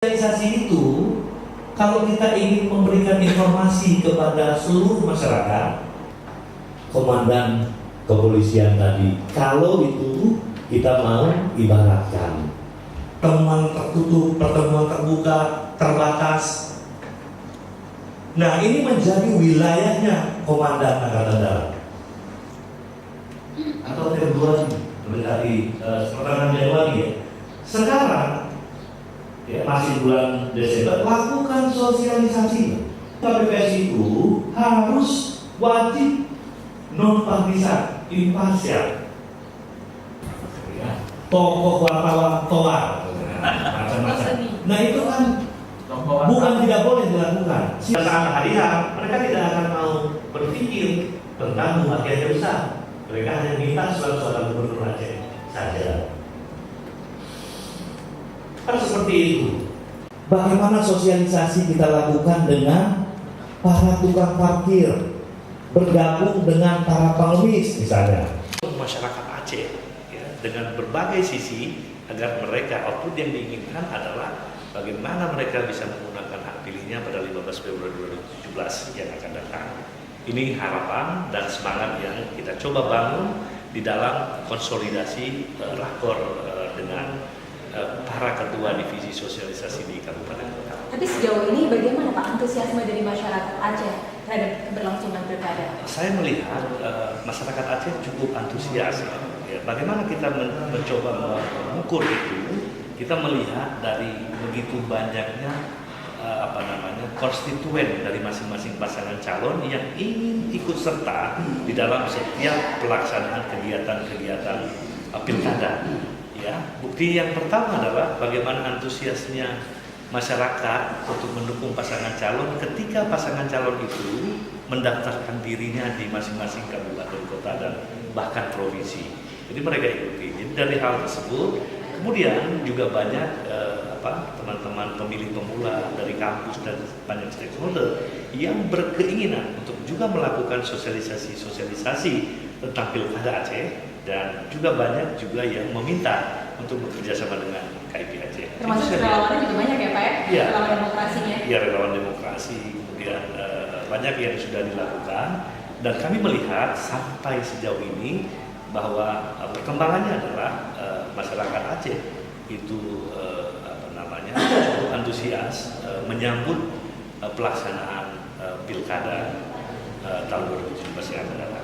Sosialisasi itu, kalau kita ingin memberikan informasi kepada seluruh masyarakat, komandan kepolisian tadi, kalau itu kita mau ibaratkan pertemuan tertutup, pertemuan terbuka, terbatas. Nah, ini menjadi wilayahnya komandan Angkatan Darat atau Februari mendekati pertengahan Januari ya. Sekarang ya, masih bulan Desember, lakukan sosialisasi. KPPS itu harus wajib non-partisan, imparsial. Ya, tokoh wartawan toar, macam-macam. Nah itu kan bukan tidak boleh dilakukan. Saat hari mereka tidak akan mau berpikir tentang pembagian besar. Mereka hanya minta surat-surat gubernur Aceh saja. Kan seperti itu. Bagaimana sosialisasi kita lakukan dengan para tukang parkir, bergabung dengan para pengemis misalnya. Masyarakat Aceh ya, dengan berbagai sisi agar mereka output yang diinginkan adalah bagaimana mereka bisa menggunakan hak pilihnya pada 15 Februari 2017 yang akan datang. Ini harapan dan semangat yang kita coba bangun di dalam konsolidasi rakor dengan para ketua divisi sosialisasi di Kabupaten Kota. Tapi sejauh ini bagaimana Pak antusiasme dari masyarakat Aceh terhadap keberlangsungan pilkada? Saya melihat masyarakat Aceh cukup antusias. Ya. Bagaimana kita mencoba mengukur itu? Kita melihat dari begitu banyaknya konstituen dari masing-masing pasangan calon yang ingin ikut serta di dalam setiap pelaksanaan kegiatan-kegiatan pilkada. Ya, bukti yang pertama adalah bagaimana antusiasnya masyarakat untuk mendukung pasangan calon ketika pasangan calon itu mendaftarkan dirinya di masing-masing kabupaten kota dan bahkan provinsi. Jadi mereka ikuti. Jadi dari hal tersebut, kemudian juga banyak teman-teman pemilih pemula dari kampus dan banyak stakeholder yang berkeinginan untuk juga melakukan sosialisasi tentang pilkada Aceh. Dan juga banyak juga yang meminta untuk bekerja sama dengan KIP Aceh. Termasuk relawannya juga banyak ya Pak ya? Ya. Relawan demokrasinya? Iya, relawan demokrasi. Kemudian banyak yang sudah dilakukan. Dan kami melihat sampai sejauh ini bahwa perkembangannya adalah masyarakat Aceh itu cukup antusias menyambut pelaksanaan pilkada tahun 2017 yang akan datang.